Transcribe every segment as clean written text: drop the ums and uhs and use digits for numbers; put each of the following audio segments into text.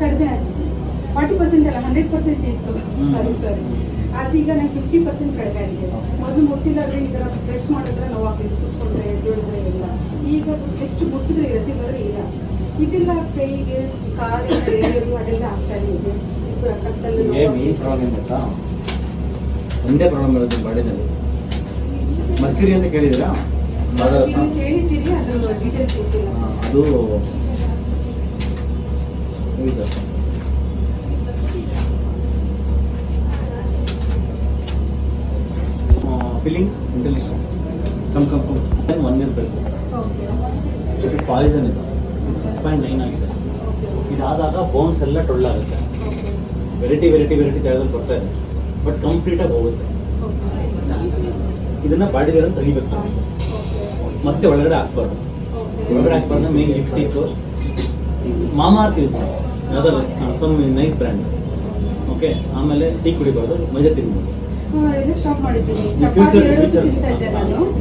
ಕಡಿಮೆ ಆಗಿದೆ. 40% ಅಲ್ಲ 100% ಇತ್ತು. ಸರಿ ಅದೀಗ ನಂಗೆ 50% ಕಡಿಮೆ ಆಗಿದೆ. ಮೊದಲು ಮುಟ್ಟಿದ್ರೆ ಈ ಥರ ಪ್ರೆಸ್ ಮಾಡಿದ್ರೆ ನೋವಾಗ್ತಿತ್ತು, ಕುತ್ಕೊಂಡ್ರೆ ಎದ್ದೇಳಿದ್ರೆ ಇಲ್ಲ. ಈಗ ಎಷ್ಟು ಮುಟ್ಟಿದ್ರೆ ಇರತ್ತೆ ಬರೋ ಇಲ್ಲ. ಇದೆಲ್ಲ ಕೈಗೆ ಕಾಲಿಗೆ ಎಳೆಯೋದು ಅದೆಲ್ಲ ಆಗ್ತಾ ಇದೆ. ಒಂದೇ ಪ್ರಾಬ್ಲಮ್ ಇರೋದು ಬಾಡಿನಲ್ಲಿ. ಮರ್ಕ್ಯುರಿ ಅಂತ ಕೇಳಿದಿರಾ? ಕೇಳಿದ್ದೀರಿ, ಅದ್ರ ಡೀಟೇಲ್ಸ್ ಗೊತ್ತಿಲ್ಲ. ಅದು ಫೀಲಿಂಗ್ ಇಂಟೆಲಿಜೆಂಟ್ ಕಮ್ 1 ಇರಬೇಕು. ಇದು ಪಾಯ್ಸನ್ ಇದೆ, 6.9 ಆಗಿದೆ. ಇದಾದಾಗ ಬೋನ್ಸ್ ಎಲ್ಲ ಟೊಳ್ಳಾಗುತ್ತೆ. ವೆರೈಟಿ ತೆಗೆದಲ್ಲಿ ಬರ್ತಾ ಇದೆ, ಬಟ್ ಕಂಪ್ಲೀಟಾಗಿ ಹೋಗುತ್ತೆ. ಇದನ್ನ ಬಾಡಿಗೆ ತೆಗಿಬೇಕು, ಮತ್ತೆ ಒಳಗಡೆ ಹಾಕ್ಬಾರ್ದು. ಮೇನ್ ಲಿಪ್ಸ್ಟಿಕ್ ಮಾಮಾ ಅರ್ತ್ ಯೂಸ್ ಮಾಡಿ, ಯಾವ್ದಾದ್ರು ಸಮ್ ನೈಸ್ ಬ್ರ್ಯಾಂಡ್. ಓಕೆ, ಆಮೇಲೆ ಟೀ ಕುಡಿಬಾರ್ದು, ಮೈದಾ ತಿನ್ಬೋದು.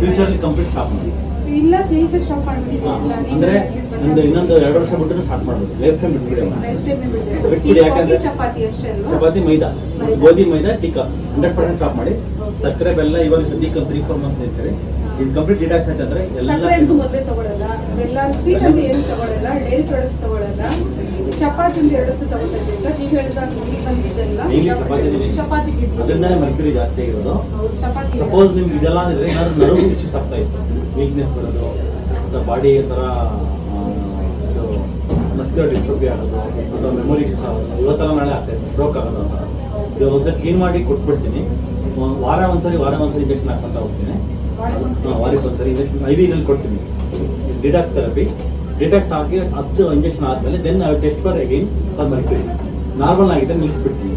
ಫ್ಯೂಚರ್ಲಿ ಕಂಪ್ಲೀಟ್ ಸ್ಟಾಪ್ ಮಾಡಿ. ಇಲ್ಲ, ಸೀಟ್ ಸ್ಟಾಪ್ ಮಾಡ್ಬಿಟ್ಟಿದ್ದೀನಿ. ಅಂದ್ರೆ ಇನ್ನೊಂದು 2 ವರ್ಷ ಬಿಟ್ಟು ಸ್ಟಾರ್ಟ್ ಮಾಡ್ಬೋದು. ಲೈಫ್ ಟೈಮ್ ಬಿಟ್ಬಿಡಿ. ಯಾಕಂದ್ರೆ ಚಪಾತಿ ಮೈದಾ, ಗೋಧಿ ಮೈದಾ, ಟೀ ಕಾಫಿ 100% ಸ್ಟಾಪ್ ಮಾಡಿ. ಸಕ್ಕರೆ ಬೆಲ್ಲ ಇವಾಗ ಸದ್ಯಕ್ಕೆ 3-4 ಮಂತ್ಸ್ ಇರ್ತಾರೆ. ಇದು ಕಂಪ್ಲೀಟ್ ಡಿಟಾಕ್ಸ್ ಆಯ್ತಂದ್ರೆ ಎಲ್ಲ ಮೊದಲೇ ತಗೊಳ್ಳಲ್ಲ, ಎಲ್ಲ ಸ್ವೀಟ್ ಅಂತ ಏನು ತಗೊಳ್ಳಲ್ಲ, ಡೈರಿ ಪ್ರಾಡಕ್ಟ್ಸ್ ತಗೊಳ್ಳಲ್ಲ. ಚಪಾತಿ 2 ತಗೋತಾ ಇದ್ದಿಲ್ಲ. ನೀವು ಹೇಳಿದಾಗ ಮುಗಿ ಬಂದಿದ್ದೆಲ್ಲ ಚಪಾತಿ ಅದರಿಂದನೇ ಮರ್ಕ್ಯುರಿ ಜಾಸ್ತಿ ಆಗಿರೋದು. ಸಪೋಸ್ ನಿಮ್ಗೆ ಇದೆಲ್ಲ ಅಂದ್ರೆ ಏನಾದ್ರು ನರ್ವ್ ಇಶ್ಯೂಸ್ ಆಗ್ತಾ ಇತ್ತು, ವೀಕ್ನೆಸ್ ಬರೋದು, ಬಾಡಿ ಥರ ಮಸ್ಕ್ಯುಲರ್ ಡಿಸ್ಟ್ರೋಫಿ ಆಗೋದು, ಅಥವಾ ಮೆಮೊರಿ ಇಶ್ಯೂಸ್ ಆಗೋದು, ಇವತ್ತೆಲ್ಲ ನಾಳೆ ಆಗ್ತಾ ಇತ್ತು, ಸ್ಟ್ರೋಕ್ ಆಗೋದು ಅಂತ. ಇದು ಒಂದ್ಸರಿ ಕ್ಲೀನ್ ಮಾಡಿ ಕೊಟ್ಬಿಡ್ತೀನಿ. ವಾರ ಒಂದ್ಸರಿ ಇಂಜೆಕ್ಷನ್ ಹಾಕ್ಕೊಂತ ಹೋಗ್ತೀನಿ. ವಾರಕ್ಕೆ ಒಂದ್ಸರಿ ಇಂಜೆಕ್ಷನ್ IV ನಲ್ಲಿ ಕೊಡ್ತೀನಿ. Detox therapy. ಡಿಟಾಕ್ಸ್ ಹಾಕಿ 10 ಇಂಜೆಕ್ಷನ್ ಆದ್ಮೇಲೆ then I test for again for mercury. Normal ಆಗಿದೆ ನಿಲ್ಲಿಸ್ಬಿಡ್ತೀನಿ.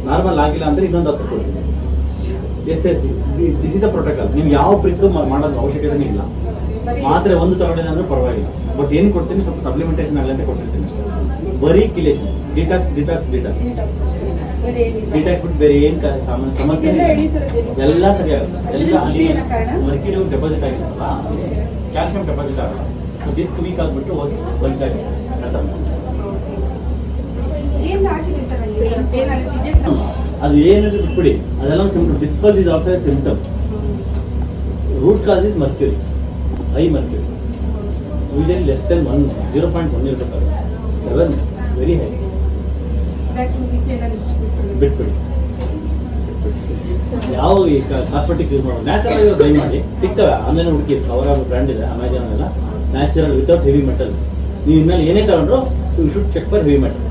ನಾರ್ಮಲ್ ಆಗಿಲ್ಲ ಅಂದ್ರೆ ಇನ್ನೊಂದು 10 ಕೊಡ್ತೀನಿ. This is the protocol. ನೀವು ಯಾವ ಪ್ರಿಕ್ ಮಾಡೋದು ಅವಶ್ಯಕತೆ ಇಲ್ಲ. ಮಾತ್ರೆ ಒಂದು ತಗೊಂಡಿದೆ ಅಂದ್ರೆ ಪರವಾಗಿಲ್ಲ, ಬಟ್ ಏನು ಕೊಡ್ತೀನಿ, ಸ್ವಲ್ಪ ಸಪ್ಲಿಮೆಂಟೇಷನ್ ಆಗಲಿ ಅಂತ ಕೊಟ್ಟಿರ್ತೀನಿ. ಬರೀ ಕಿಲೇಷನ್, ಡಿಟಾಕ್ಸ್ ಬಿಟ್ಟು ಬೇರೆ ಏನ್ ಸಮಸ್ಯೆ ಎಲ್ಲ ಸರಿ ಆಗುತ್ತೆ. ಎಲ್ಲ ಅಲ್ಲಿ ಮರ್ಕ್ಯುರಿ ಡೆಪಾಸಿಟ್ ಆಗಿರುತ್ತಲ್ಲ, ಕ್ಯಾಲ್ಸಿಯಂ ಡೆಪಾಸಿಟ್ ಆಗುತ್ತೆ. ಡಿಸ್ಕ್ ವೀಕ್ ಆಗ್ಬಿಟ್ಟು ಹೋಗಿ ಬಂಚಾಗಿ ಅದು ಏನಿದೆ ಬಿಟ್ಬಿಡಿ, ಅದೆಲ್ಲ symptom. Dispels is also symptom. Root cause is mercury, high mercury. Usually less than 0.1 ಇರಬೇಕಾಗುತ್ತೆ. 7 ವೆರಿ ಹೈ. ಬಿಟ್ಬಿಡಿ. ಯಾವ ಈ ಕಾಸ್ಮೆಟಿಕ್ ಯೂಸ್ ಮಾಡೋದು, ನ್ಯಾಚುರಲ್ ಆಗಿ ಬೈ ಮಾಡಿ. ಸಿಗ್ತವೆ ಆನ್ಲೈನ್ ಹುಡುಕಿ, ಅವರ ಬ್ರ್ಯಾಂಡ್ ಇದೆ ಅಮೆಜಾನ್ ಎಲ್ಲ, ನ್ಯಾಚುರಲ್ ವಿತೌಟ್ ಹೆವಿ ಮೆಟಲ್. ನೀವು ಇನ್ಮೇಲೆ ಏನೇ ತಗೊಂಡ್ರು you should check for heavy metal.